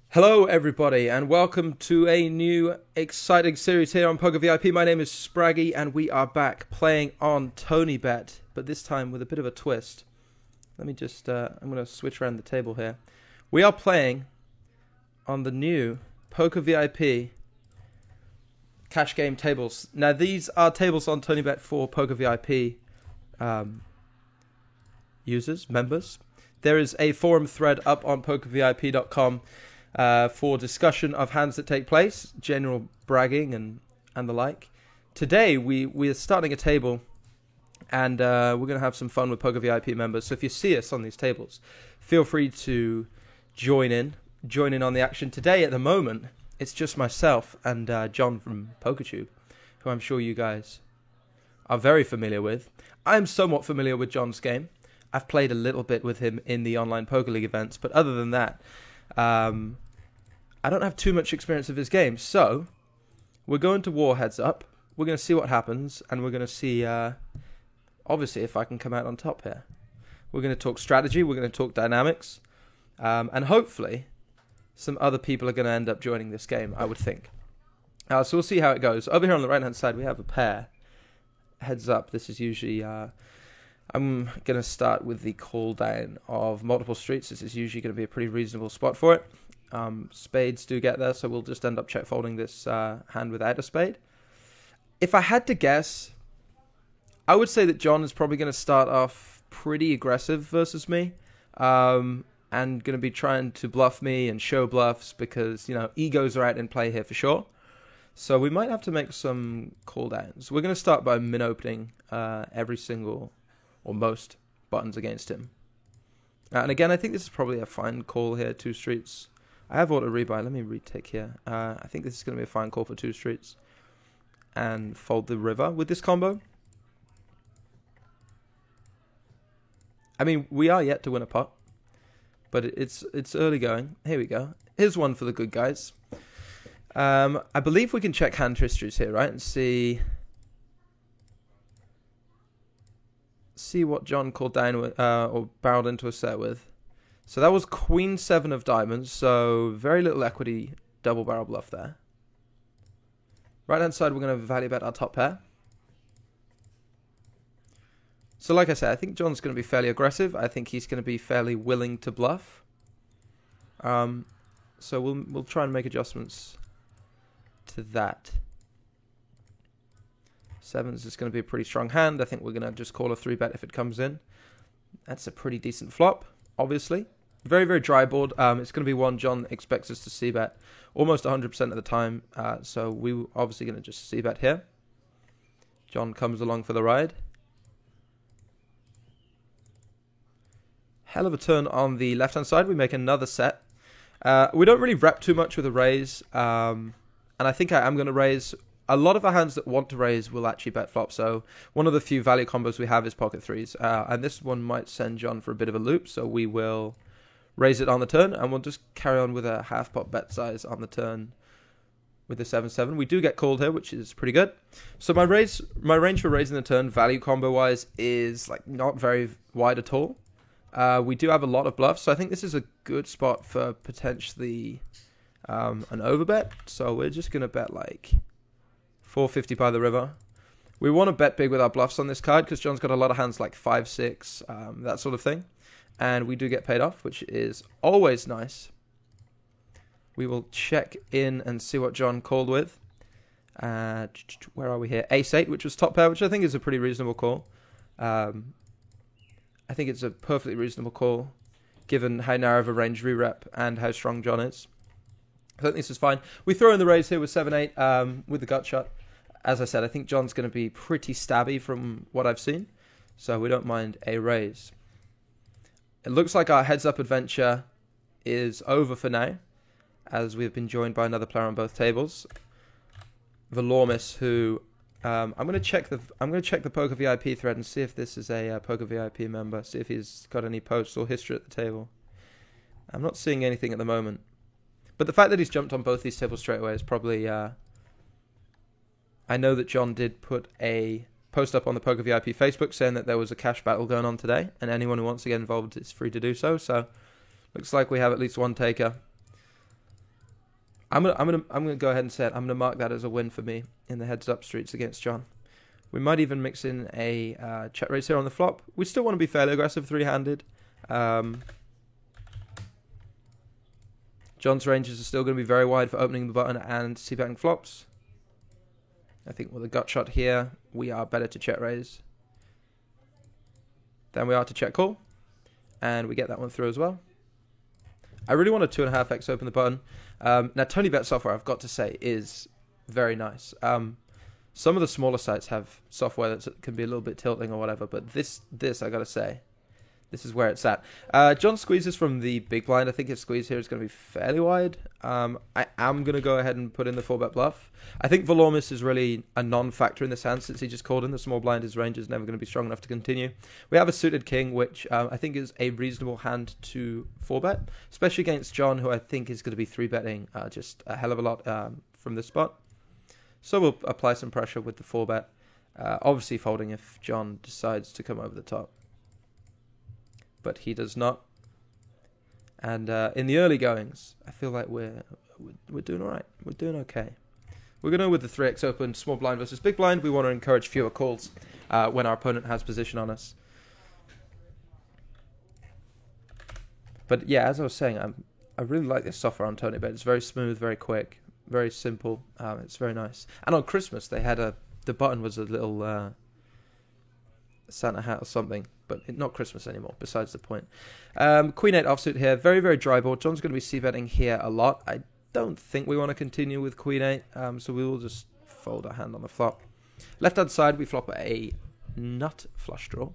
Hello everybody and welcome to a new exciting series here on PokerVIP. My name is Spraggy and we are back playing on TonyBet, but this time with a bit of a twist. Let me just, I'm going to switch around the table here. We are playing on the new PokerVIP cash game tables. Now these are tables on TonyBet for PokerVIP users, members. There is a forum thread up on PokerVIP.com for discussion of hands that take place, general bragging and the like. Today we are starting a table and we're going to have some fun with PokerVIP members. So if you see us on these tables, feel free to join in on the action. Today at the moment, it's just myself and John from PokerTube, who I'm sure you guys are very familiar with. I'm somewhat familiar with John's game. I've played a little bit with him in the online Poker League events, but other than that, I don't have too much experience of his game, so we're going to war heads up. We're going to see what happens, and we're going to see, obviously, if I can come out on top here. We're going to talk strategy, we're going to talk dynamics, and hopefully some other people are going to end up joining this game, I would think. So we'll see how it goes. Over here on the right-hand side, we have a pair. Heads up, this is usually... I'm going to start with the call down of multiple streets. This is usually going to be a pretty reasonable spot for it. Spades do get there, so we'll just end up check folding this hand without a spade. If I had to guess, I would say that John is probably going to start off pretty aggressive versus me, and going to be trying to bluff me and show bluffs because, you know, egos are out in play here for sure. So we might have to make some call downs. We're going to start by min opening every single or most buttons against him. And again, I think this is probably a fine call here, two streets. I have auto rebuy. Let me retake here. I think this is going to be a fine call for two streets. And fold the river with this combo. I mean, we are yet to win a pot. But it's early going. Here we go. Here's one for the good guys. I believe we can check hand histories here, right? And see what John called down with, or barreled into a set with. So that was Queen 7 of diamonds, so very little equity double barrel bluff there. Right hand side, we're going to value bet our top pair. So like I said, I think John's going to be fairly aggressive. I think he's going to be fairly willing to bluff. So we'll try and make adjustments to that. Sevens is going to be a pretty strong hand. I think we're going to just call a 3-bet if it comes in. That's a pretty decent flop, obviously. Very, very dry board. It's going to be one John expects us to c-bet almost 100% of the time. So we're obviously going to just c-bet here. John comes along for the ride. Hell of a turn on the left-hand side. We make another set. We don't really rep too much with a raise. And I think I am going to raise... A lot of our hands that want to raise will actually bet flop, so one of the few value combos we have is pocket threes, and this one might send John for a bit of a loop, so we will raise it on the turn, and we'll just carry on with a half pot bet size on the turn with the 7-7. We do get called here, which is pretty good. So my range for raising the turn, value combo-wise, is like not very wide at all. We do have a lot of bluffs, so I think this is a good spot for potentially an overbet, so we're just going to bet like... 450 by the river. We want to bet big with our bluffs on this card because John's got a lot of hands like 5-6, that sort of thing. And we do get paid off, which is always nice. We will check in and see what John called with. Where are we here? Ace-8, which was top pair, which I think is a pretty reasonable call. I think it's a perfectly reasonable call given how narrow of a range we rep and how strong John is. I think this is fine. We throw in the raise here with 7-8 with the gut shot. As I said, I think John's going to be pretty stabby from what I've seen. So we don't mind a raise. It looks like our heads-up adventure is over for now, as we've been joined by another player on both tables, Valormis, who I'm going to check the Poker VIP thread and see if this is a Poker VIP member. See if he's got any posts or history at the table. I'm not seeing anything at the moment, but the fact that he's jumped on both these tables straight away is probably. I know that John did put a post up on the Poker VIP Facebook saying that there was a cash battle going on today, and anyone who wants to get involved is free to do so. So looks like we have at least one taker. I'm gonna go ahead and say it. I'm gonna mark that as a win for me in the heads up streets against John. We might even mix in a check raise here on the flop. We still want to be fairly aggressive, three-handed. John's ranges are still going to be very wide for opening the button and c-betting flops. I think with a gut shot here, we are better to check raise than we are to check call. And we get that one through as well. I really want a 2.5x open the button. Now, TonyBet software, I've got to say, is very nice. Some of the smaller sites have software that can be a little bit tilting or whatever, but this I got to say, this is where it's at. John squeezes from the big blind. I think his squeeze here is going to be fairly wide. I am going to go ahead and put in the 4-bet bluff. I think Valormis is really a non-factor in this hand since he just called in the small blind. His range is never going to be strong enough to continue. We have a suited king, which I think is a reasonable hand to 4-bet, especially against John, who I think is going to be 3-betting just a hell of a lot from this spot. So we'll apply some pressure with the 4-bet, obviously folding if John decides to come over the top. But he does not. And in the early goings, I feel like we're doing all right. We're doing okay. We're going to go with the 3x open, small blind versus big blind. We want to encourage fewer calls when our opponent has position on us. But yeah, as I was saying, I really like this software on TonyBet. It's very smooth, very quick, very simple. It's very nice. And on Christmas, they had the button was a little Santa hat or something, but not Christmas anymore, besides the point. Queen 8 offsuit here, very, very dry board. John's going to be c-betting here a lot. I don't think we want to continue with Queen 8, so we will just fold our hand on the flop. Left-hand side, we flop a nut flush draw,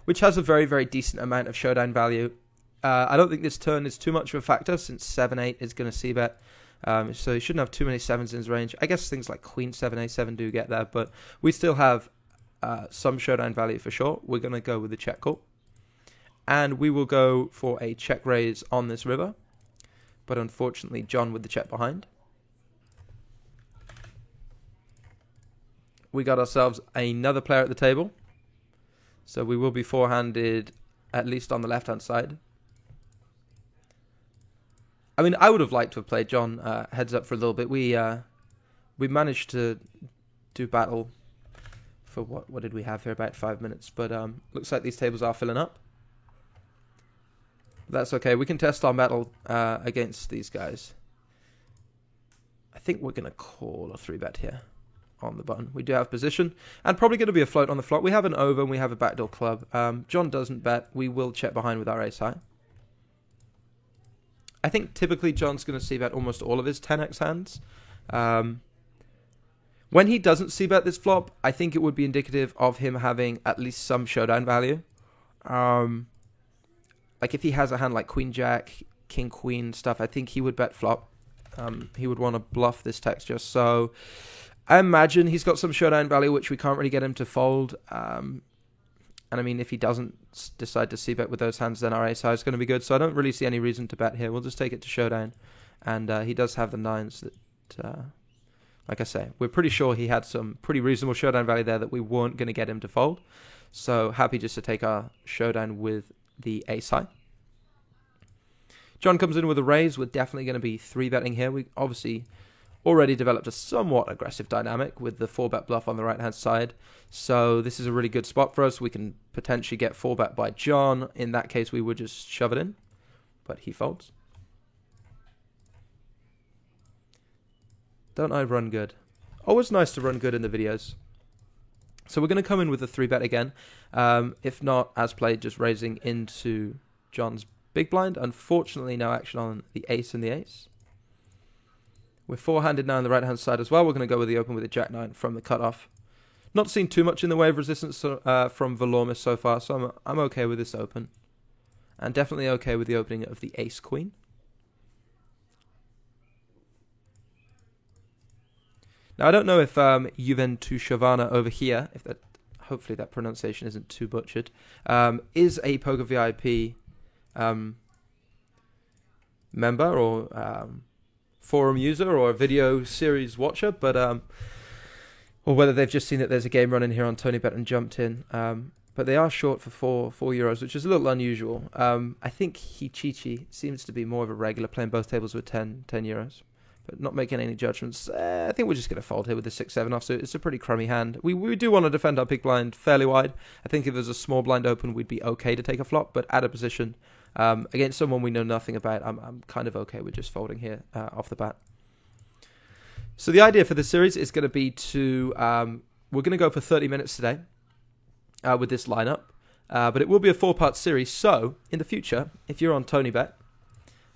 which has a very, very decent amount of showdown value. I don't think this turn is too much of a factor, since 7-8 is going to c-bet. So he shouldn't have too many 7s in his range. I guess things like Queen 7, A7 do get there, but we still have some showdown value for sure. We're going to go with the check call. And we will go for a check raise on this river. But unfortunately, John with the check behind. We got ourselves another player at the table. So we will be four-handed, at least on the left-hand side. I mean, I would have liked to have played John heads up for a little bit. We managed to do battle for what did we have here, about 5 minutes, but looks like these tables are filling up. That's okay. We can test our metal against these guys. I think we're going to call a 3-bet here on the button. We do have position, and probably going to be a float on the flop. We have an over and we have a backdoor club. John doesn't bet. We will check behind with our ace high. I think typically John's going to c-bet almost all of his 10x hands. When he doesn't c-bet this flop, I think it would be indicative of him having at least some showdown value. Like if he has a hand like Queen Jack, King Queen stuff, I think he would bet flop. He would want to bluff this texture. So I imagine he's got some showdown value, which we can't really get him to fold. And I mean, if he doesn't decide to c-bet with those hands, then our ace high is going to be good. So I don't really see any reason to bet here. We'll just take it to showdown. And he does have the 9s that, like I say, we're pretty sure he had some pretty reasonable showdown value there that we weren't going to get him to fold. So happy just to take our showdown with the ace high. John comes in with a raise. We're definitely going to be 3-betting here. We obviously already developed a somewhat aggressive dynamic with the 4-bet bluff on the right-hand side. So this is a really good spot for us. We can potentially get 4-bet by John. In that case, we would just shove it in. But he folds. Don't I run good? Always nice to run good in the videos. So we're going to come in with a 3-bet again. If not, as played, just raising into John's big blind. Unfortunately, no action on the ace and the ace. We're four-handed now on the right-hand side as well. We're going to go with the open with the jack-9 from the cutoff. Not seen too much in the way of resistance from Valormis so far, so I'm okay with this open. And definitely okay with the opening of the ace-queen. Now, I don't know if Juventushovana over here, if that, hopefully that pronunciation isn't too butchered, is a Poker VIP member or forum user or a video series watcher, but or whether they've just seen that there's a game running here on TonyBet and jumped in. But they are short for four euros, which is a little unusual. I think Hichichi seems to be more of a regular, playing both tables with 10 euros. But not making any judgments. I think we're just going to fold here with the 6-7 off, so it's a pretty crummy hand. We do want to defend our big blind fairly wide. I think if there's a small blind open, we'd be okay to take a flop, but at a position against someone we know nothing about, I'm kind of okay with just folding here off the bat. So the idea for this series is going to be to... we're going to go for 30 minutes today with this lineup, but it will be a 4-part series, so in the future, if you're on TonyBet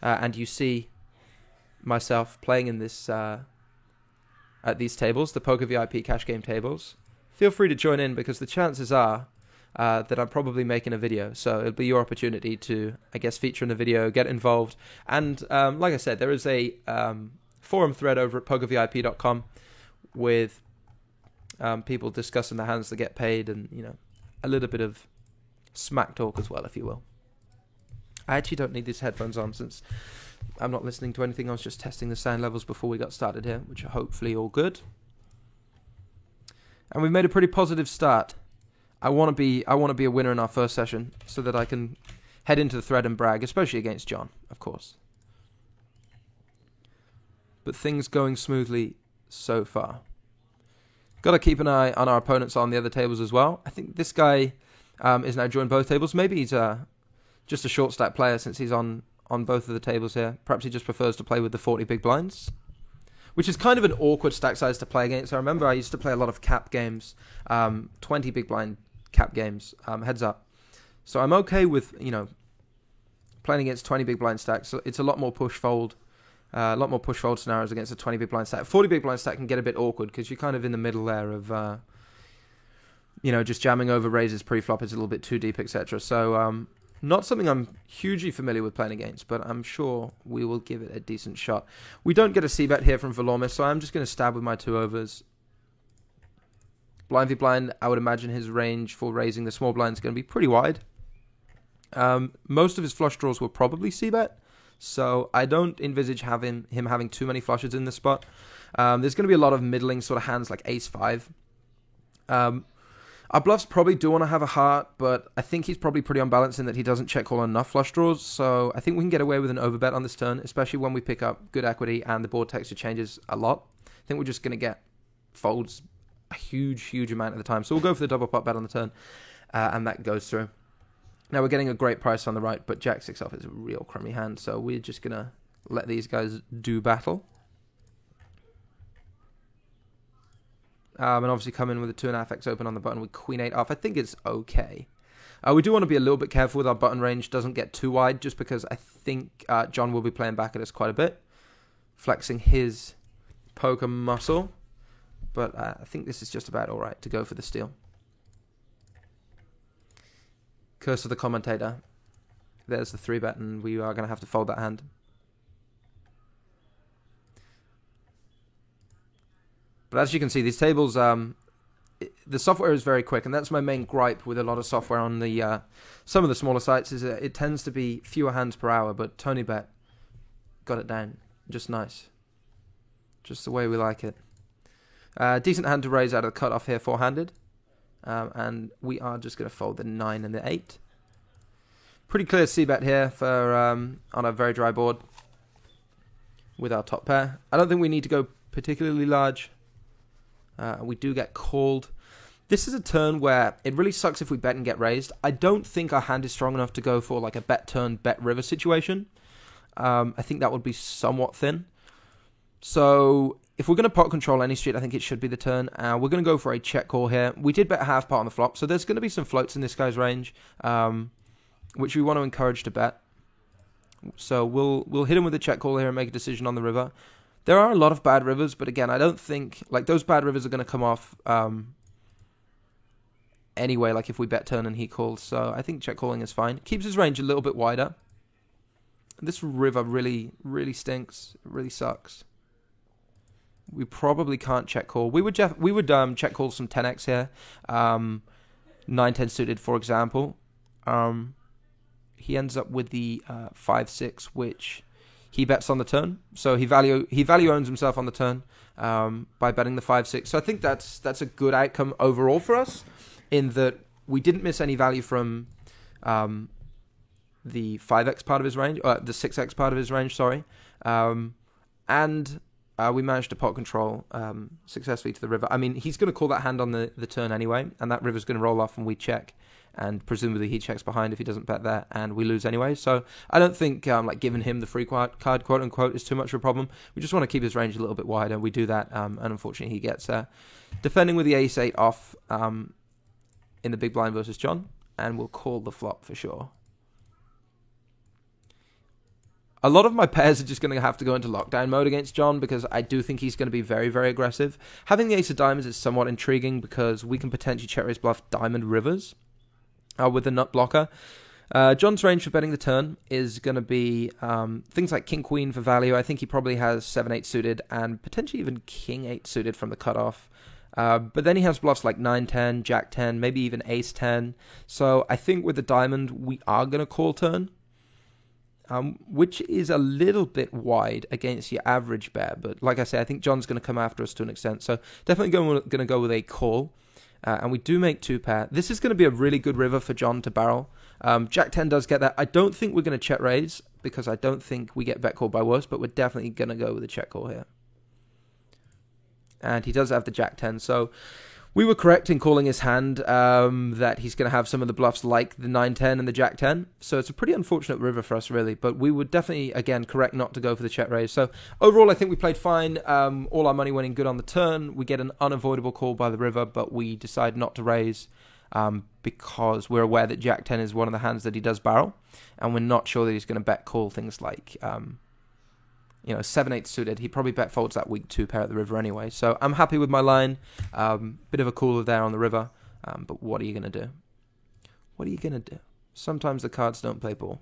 and you see myself playing in this at these tables, the Poker VIP cash game tables, feel free to join in, because the chances are that I'm probably making a video, so it'll be your opportunity to, I guess, feature in the video, get involved, and like I said, there is a forum thread over at pokervip.com with people discussing the hands that get paid, and a little bit of smack talk as well, if you will. I actually don't need these headphones on since I'm not listening to anything. I was just testing the sound levels before we got started here, which are hopefully all good. And we've made a pretty positive start. I want to be a winner in our first session so that I can head into the thread and brag, especially against John, of course. But things going smoothly so far. Got to keep an eye on our opponents on the other tables as well. I think this guy is now joined both tables. Maybe he's just a short stack player since he's on both of the tables here. Perhaps he just prefers to play with the 40 big blinds, which is kind of an awkward stack size to play against. I remember I used to play a lot of cap games, 20 big blind cap games, heads up. So I'm okay with, playing against 20 big blind stacks. So it's a lot more push fold scenarios against a 20 big blind stack. 40 big blind stack can get a bit awkward because you're kind of in the middle there of, just jamming over raises pre-flop is a little bit too deep, etc. So not something I'm hugely familiar with playing against, but I'm sure we will give it a decent shot. We don't get a c-bet here from Velormis, so I'm just going to stab with my 2 overs. Blind v blind, I would imagine his range for raising the small blind is going to be pretty wide. Most of his flush draws will probably c-bet, so I don't envisage him having too many flushes in this spot. There's going to be a lot of middling sort of hands like ace-5. Our bluffs probably do want to have a heart, but I think he's probably pretty unbalanced in that he doesn't check call enough flush draws, so I think we can get away with an overbet on this turn, especially when we pick up good equity and the board texture changes a lot. I think we're just going to get folds a huge amount of the time, so we'll go for the double pot bet on the turn, and that goes through. Now we're getting a great price on the right, but Jack 6 off is a real crummy hand, so we're just going to let these guys do battle. And obviously come in with a 2.5x open on the button with Queen 8 off. I think it's okay. We do want to be a little bit careful with our button range. Doesn't get too wide, just because I think John will be playing back at us quite a bit, flexing his poker muscle. But I think this is just about all right to go for the steal. Curse of the commentator. There's the 3-bet, and we are going to have to fold that hand. But as you can see, these tables, the software is very quick, and that's my main gripe with a lot of software on the some of the smaller sites, is that it tends to be fewer hands per hour, but TonyBet got it down. Just nice. Just the way we like it. Decent hand to raise out of the cutoff here, four-handed. And we are just going to fold the 9 and the 8. Pretty clear c-bet here for on a very dry board with our top pair. I don't think we need to go particularly large. We do get called. This is a turn where it really sucks if we bet and get raised. I don't think our hand is strong enough to go for like a bet turn, bet river situation. I think that would be somewhat thin. So if we're going to pot control any street, I think it should be the turn. We're going to go for a check call here. We did bet a half pot on the flop, so there's going to be some floats in this guy's range, which we want to encourage to bet. So we'll hit him with a check call here and make a decision on the river. There are a lot of bad rivers, but again, I don't think like those bad rivers are going to come off anyway, like if we bet turn and he calls. So I think check calling is fine. Keeps his range a little bit wider. This river really stinks. It really sucks. We probably can't check call. We would check call some 10x here. 9-10 suited, for example. He ends up with the 5-6, which he bets on the turn. So he value owns himself on the turn by betting the 5-6. So I think that's a good outcome overall for us, in that we didn't miss any value from the 5x part of his range, the 6x part of his range, sorry. And we managed to pot control successfully to the river. I mean, he's going to call that hand on the turn anyway, and that river's going to roll off and we check. And presumably he checks behind if he doesn't bet there, and we lose anyway. So I don't think like giving him the free card, quote unquote, is too much of a problem. We just want to keep his range a little bit wider. We do that, and unfortunately he gets there. Defending with the ace-8 off in the big blind versus John, and we'll call the flop for sure. A lot of my pairs are just going to have to go into lockdown mode against John, because I do think he's going to be very, very aggressive. Having the ace of diamonds is somewhat intriguing, because we can potentially check raise bluff diamond rivers with the nut blocker. John's range for betting the turn is going to be things like king queen for value. I think he probably has 7-8 suited and potentially even king 8 suited from the cutoff. But then he has bluffs like 9-10, jack 10, maybe even ace 10. So I think with the diamond we are going to call turn, which is a little bit wide against your average bear. But like I say, I think John's going to come after us to an extent. So definitely going to go with a call. And we do make 2 pair. This is going to be a really good river for John to barrel. Jack 10 does get that. I don't think we're going to check raise, because I don't think we get bet called by worse, but we're definitely going to go with a check call here. And he does have the jack 10, so we were correct in calling his hand that he's going to have some of the bluffs like the 9-10 and the jack 10. So it's a pretty unfortunate river for us, really. But we would definitely, again, correct not to go for the check raise. So overall, I think we played fine. All our money winning good on the turn. We get an unavoidable call by the river, but we decide not to raise because we're aware that jack 10 is one of the hands that he does barrel. And we're not sure that he's going to bet call things like 7-8 suited. He probably bet folds that weak 2 pair at the river anyway. So I'm happy with my line. Bit of a cooler there on the river. But what are you going to do? What are you going to do? Sometimes the cards don't play ball.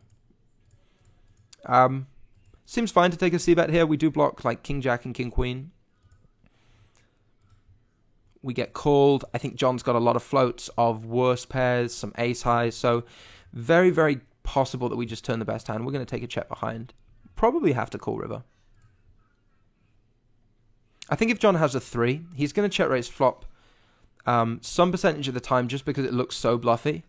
Seems fine to take a c-bet here. We do block like king jack and king queen. We get called. I think John's got a lot of floats of worse pairs, some ace highs. So very, very possible that we just turn the best hand. We're going to take a check behind. Probably have to call river. I think if John has a 3, he's going to check raise flop some percentage of the time, just because it looks so bluffy.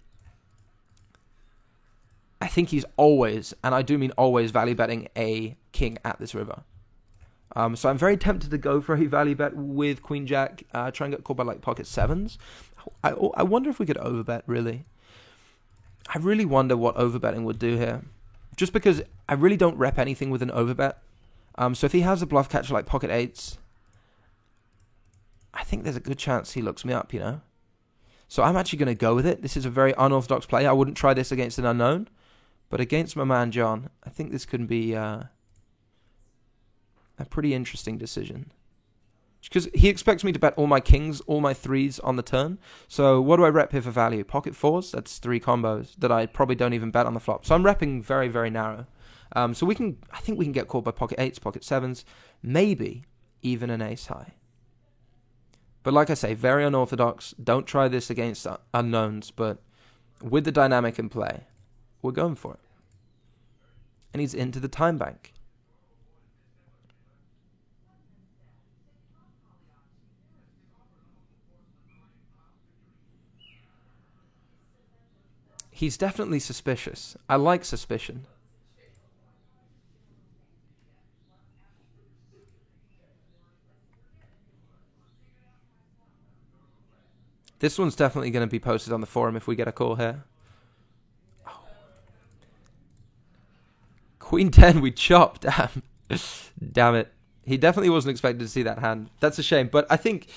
I think he's always, and I do mean always, value betting a king at this river. So I'm very tempted to go for a value bet with queen jack, try and get called by like pocket 7s. I wonder if we could overbet, really. I really wonder what overbetting would do here. Just because I really don't rep anything with an overbet. So if he has a bluff catcher like pocket 8s, I think there's a good chance he looks me up, So I'm actually going to go with it. This is a very unorthodox play. I wouldn't try this against an unknown. But against my man John, I think this could be a pretty interesting decision. Because he expects me to bet all my kings, all my 3s on the turn. So what do I rep here for value? Pocket 4s? That's 3 combos that I probably don't even bet on the flop. So I'm repping very, very narrow. So I think we can get called by pocket 8s, pocket 7s, maybe even an ace high. But like I say, very unorthodox. Don't try this against unknowns, but with the dynamic in play, we're going for it. And he's into the time bank. He's definitely suspicious. I like suspicion. This one's definitely going to be posted on the forum if we get a call here. Oh. Queen 10, we chopped. Damn. Damn it. He definitely wasn't expected to see that hand. That's a shame. But I think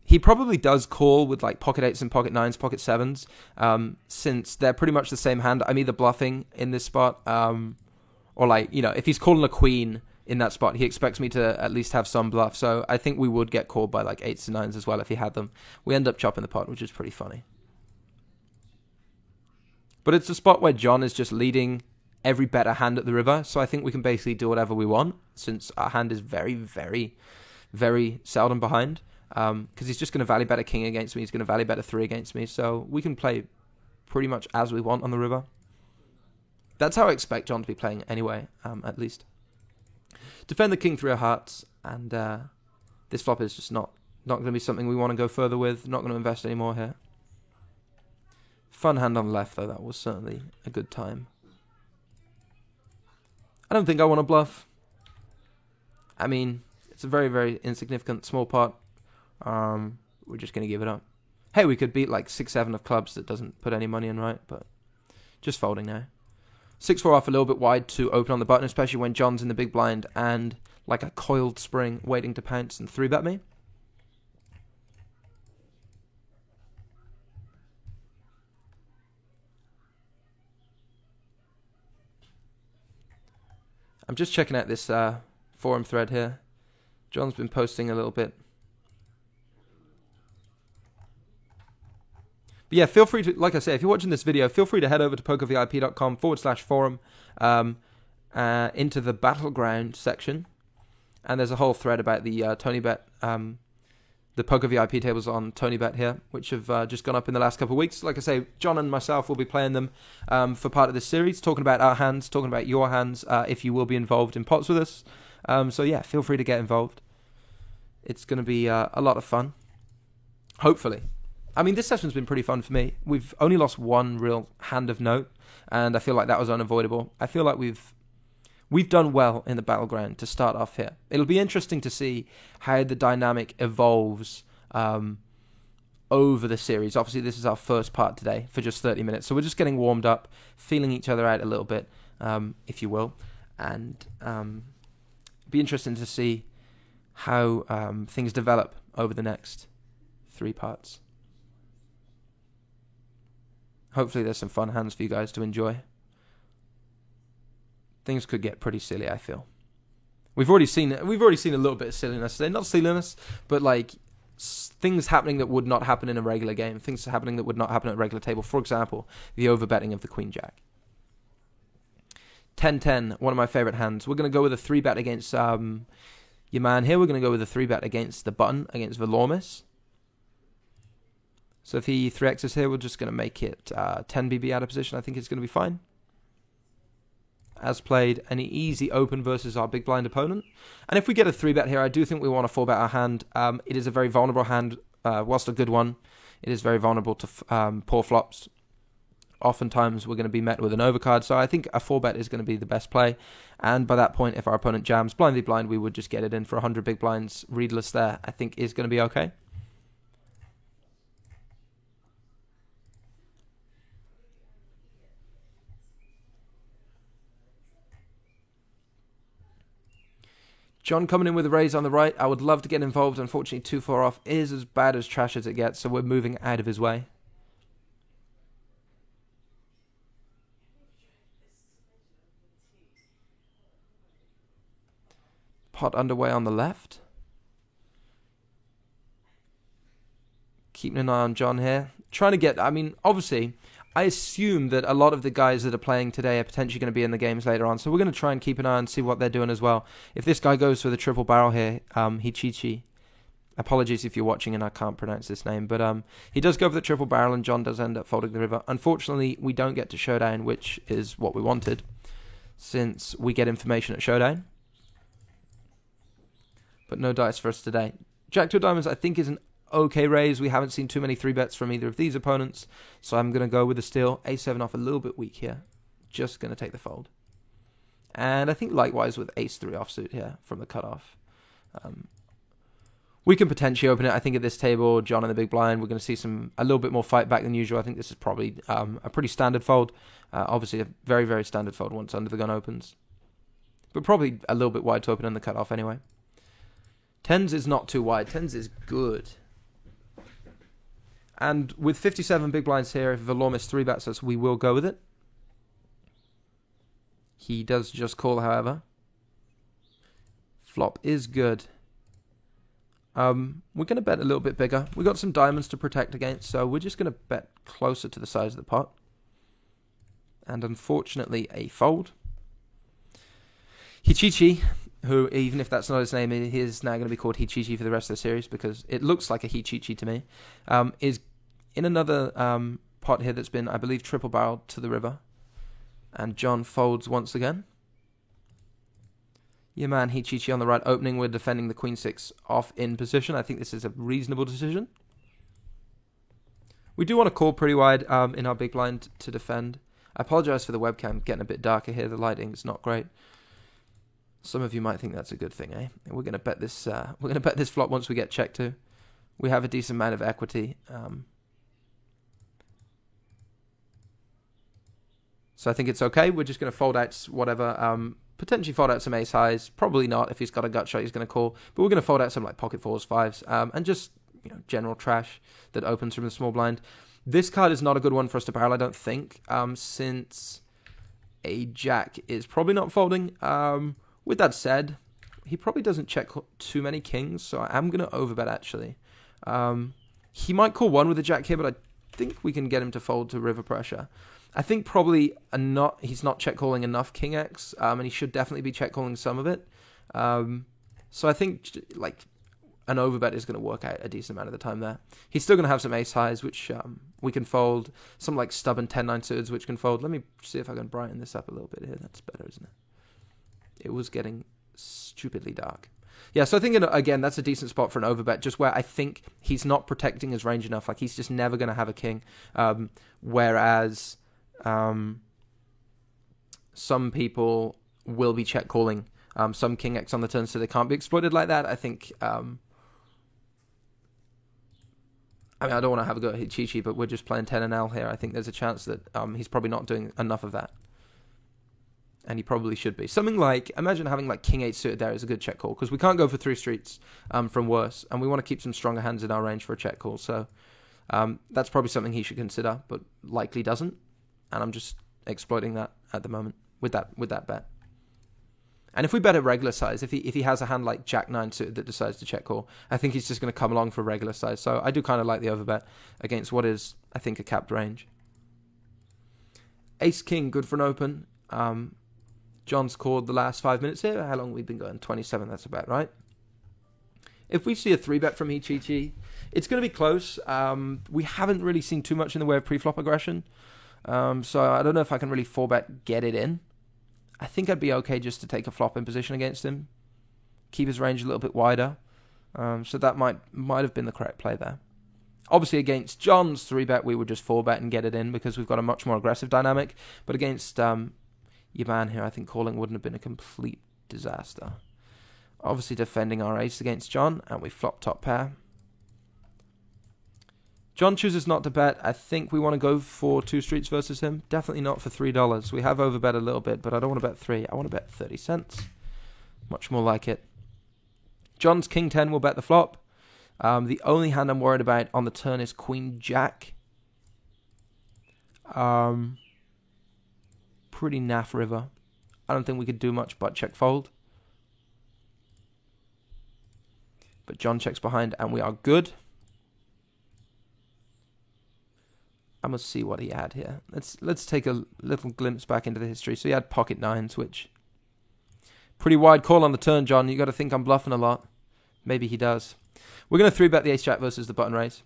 he probably does call with like pocket 8s and pocket 9s, pocket 7s, since they're pretty much the same hand. I'm either bluffing in this spot, or like, if he's calling a queen in that spot, he expects me to at least have some bluff. So I think we would get called by like 8s and 9s as well if he had them. We end up chopping the pot, which is pretty funny. But it's a spot where John is just leading every better hand at the river. So I think we can basically do whatever we want, since our hand is very, very, very seldom behind. Because he's just going to value bet a king against me. He's going to value bet a 3 against me. So we can play pretty much as we want on the river. That's how I expect John to be playing anyway, at least. Defend the king 3 of hearts, and this flop is just not going to be something we want to go further with. Not going to invest any more here. Fun hand on the left, though. That was certainly a good time. I don't think I want to bluff. I mean, it's a very, very insignificant small pot. We're just going to give it up. Hey, we could beat like 6-7 of clubs that doesn't put any money in, right? But just folding now. 6-4 off a little bit wide to open on the button, especially when John's in the big blind and like a coiled spring waiting to pounce and 3-bet me. I'm just checking out this forum thread here. John's been posting a little bit. But yeah, feel free to, like I say, if you're watching this video, feel free to head over to pokervip.com/forum into the battleground section. And there's a whole thread about the TonyBet, the Poker VIP tables on TonyBet here, which have just gone up in the last couple of weeks. Like I say, John and myself will be playing them for part of this series, talking about our hands, talking about your hands, if you will be involved in pots with us. So yeah, feel free to get involved. It's going to be a lot of fun. Hopefully. I mean, this session's been pretty fun for me. We've only lost one real hand of note, and I feel like that was unavoidable. I feel like we've done well in the battleground to start off here. It'll be interesting to see how the dynamic evolves over the series. Obviously, this is our first part today for just 30 minutes, so we're just getting warmed up, feeling each other out a little bit, if you will, and be interesting to see how things develop over the next 3 parts. Hopefully there's some fun hands for you guys to enjoy. Things could get pretty silly, I feel. We've already seen a little bit of silliness today. Not silliness, but like things happening that would not happen in a regular game. Things happening that would not happen at a regular table. For example, the overbetting of the Queen Jack. 10-10, one of my favorite hands. We're going to go with a 3-bet against your man here. We're going to go with a 3-bet against the button, against Velormis. So if he 3x's here, we're just going to make it 10 BB out of position. I think it's going to be fine. As played, an easy open versus our big blind opponent. And if we get a 3-bet here, I do think we want to 4-bet our hand. It is a very vulnerable hand, whilst a good one. It is very vulnerable to poor flops. Oftentimes, we're going to be met with an overcard. So I think a 4-bet is going to be the best play. And by that point, if our opponent jams blind v blind, we would just get it in for 100 big blinds. Readless there, I think, is going to be okay. John coming in with a raise on the right. I would love to get involved. Unfortunately, 2-4 off is as bad as trash as it gets, so we're moving out of his way. Pot underway on the left. Keeping an eye on John here. Trying to get, I mean, obviously, I assume that a lot of the guys that are playing today are potentially going to be in the games later on, so we're going to try and keep an eye and see what they're doing as well. If this guy goes for the triple barrel here, Hichichi, apologies if you're watching and I can't pronounce this name, but he does go for the triple barrel and John does end up folding the river. Unfortunately, we don't get to showdown, which is what we wanted, since we get information at showdown. But no dice for us today. Jack 2 of diamonds, I think, is an okay raise. We haven't seen too many 3-bets from either of these opponents, so I'm going to go with the steal. A7 off a little bit weak here. Just going to take the fold. And I think likewise with Ace-3 offsuit here from the cutoff. We can potentially open it. I think at this table, John in the big blind, we're going to see a little bit more fight back than usual. I think this is probably a pretty standard fold. Obviously a very, very standard fold once under the gun opens. But probably a little bit wide to open in the cutoff anyway. 10s is not too wide. 10s is good. And with 57 big blinds here, if Velormis 3-bets us, we will go with it. He does just call, however. Flop is good. We're going to bet a little bit bigger. We've got some diamonds to protect against, so we're just going to bet closer to the size of the pot. And unfortunately, a fold. Hichichi, who, even if that's not his name, he is now going to be called Hichichi for the rest of the series because it looks like a Hichichi to me, is in another pot here that's been, I believe, triple barreled to the river. And John folds once again. Your man Hichichi on the right opening. We're defending the queen 6 off in position. I think this is a reasonable decision. We do want to call pretty wide in our big blind to defend. I apologize for the webcam getting a bit darker here. The lighting's not great. Some of you might think that's a good thing, eh? We're gonna bet this. We're gonna bet this flop once we get check to. We have a decent amount of equity. So I think it's okay. We're just gonna fold out whatever. Potentially fold out some ace highs. Probably not. If he's got a gut shot, he's gonna call. But we're gonna fold out some like pocket fours, fives, and just general trash that opens from the small blind. This card is not a good one for us to barrel, I don't think, since a jack is probably not folding. With that said, he probably doesn't check too many kings, so I am going to overbet, actually. He might call one with a jack here, but I think we can get him to fold to river pressure. I think probably he's not check calling enough king X, and he should definitely be check calling some of it. So I think like an overbet is going to work out a decent amount of the time there. He's still going to have some ace highs, which we can fold. Some like stubborn 10-9 suited, which can fold. Let me see if I can brighten this up a little bit here. That's better, isn't it? It was getting stupidly dark. Yeah, so I think, again, that's a decent spot for an overbet, just where I think he's not protecting his range enough. Like, he's just never going to have a king. Whereas some people will be check calling some king X on the turn, so they can't be exploited like that. I think... I mean, I don't want to have a go at Hichichi, but we're just playing 10 and L here. I think there's a chance that he's probably not doing enough of that. And he probably should be. Something like, imagine having like king 8 suited there is a good check call, because we can't go for 3 streets from worse, and we want to keep some stronger hands in our range for a check call. So that's probably something he should consider, but likely doesn't. And I'm just exploiting that at the moment with that bet. And if we bet at regular size, if he has a hand like Jack 9 suited that decides to check call, I think he's just going to come along for regular size. So I do kind of like the overbet against what is, I think, a capped range. Ace King, good for an open. John's called the last 5 minutes here. How long have we been going? 27, that's about right. If we see a 3-bet from Hichichi, it's going to be close. We haven't really seen too much in the way of pre-flop aggression. So I don't know if I can really 4-bet get it in. I think I'd be okay just to take a flop in position against him. Keep his range a little bit wider. So that might have been the correct play there. Obviously against John's 3-bet, we would just 4-bet and get it in because we've got a much more aggressive dynamic. But against your man here, I think calling wouldn't have been a complete disaster. Obviously defending our ace against John, and we flop top pair. John chooses not to bet. I think we want to go for 2 streets versus him. Definitely not for $3. We have overbet a little bit, but I don't want to bet 3. I want to bet 30 cents. Much more like it. John's king 10 will bet the flop. The only hand I'm worried about on the turn is queen jack. Pretty naff river. I don't think we could do much but check fold. But John checks behind and we are good. I must see what he had here. Let's take a little glimpse back into the history. So he had pocket 9s, which... Pretty wide call on the turn, John. You got to think I'm bluffing a lot. Maybe he does. We're going to 3-bet the ace-jack versus the button raise.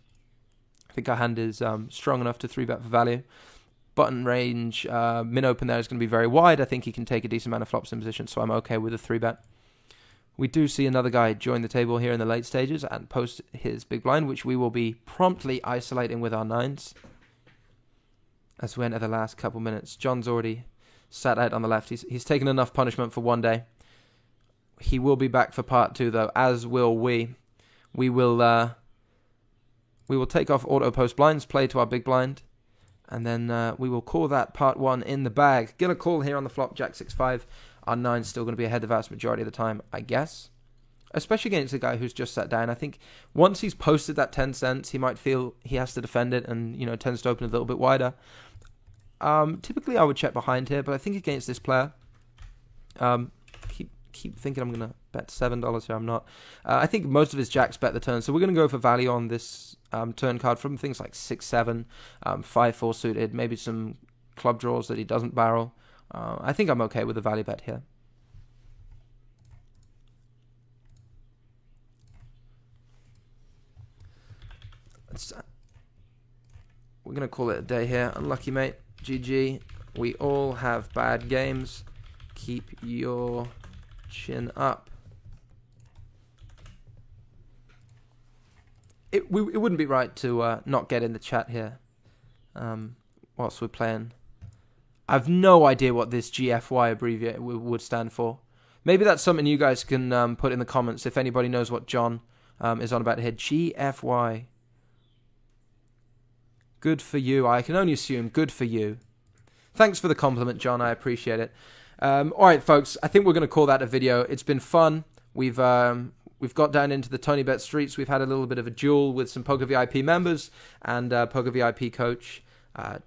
I think our hand is strong enough to 3-bet for value. Button range, min-open there is going to be very wide. I think he can take a decent amount of flops in position, so I'm okay with a 3-bet. We do see another guy join the table here in the late stages and post his big blind, which we will be promptly isolating with our 9s. As we enter the last couple minutes. John's already sat out on the left. He's taken enough punishment for one day. He will be back for part 2, though, as will we. We will take off auto post blinds, play to our big blind, and then we will call that part 1 in the bag. Gonna call here on the flop, Jack 6-5. Our 9's still going to be ahead the vast majority of the time, I guess. Especially against a guy who's just sat down. I think once he's posted that 10 cents, he might feel he has to defend it and, tends to open a little bit wider. Typically, I would check behind here, but I think against this player, keep thinking I'm going to bet $7 here. I'm not. I think most of his jacks bet the turn, so we're going to go for value on this turn card from things like 6-7, 5-4 suited, maybe some club draws that he doesn't barrel. I think I'm okay with the value bet here. We're going to call it a day here. Unlucky, mate. GG. We all have bad games. Keep your chin up. It wouldn't be right to not get in the chat here whilst we're playing. I've no idea what this GFY abbreviate would stand for. Maybe that's something you guys can put in the comments if anybody knows what John is on about here. GFY. Good for you. I can only assume good for you. Thanks for the compliment, John. I appreciate it. All right, folks. I think we're going to call that a video. It's been fun. We've got down into the TonyBet streets. We've had a little bit of a duel with some Poker VIP members and Poker VIP coach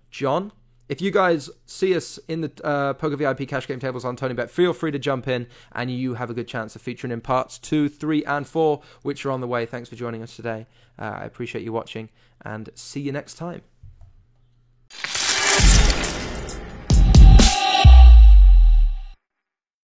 John. If you guys see us in the Poker VIP cash game tables on TonyBet, feel free to jump in, and you have a good chance of featuring in parts 2, 3, and 4, which are on the way. Thanks for joining us today. I appreciate you watching, and see you next time.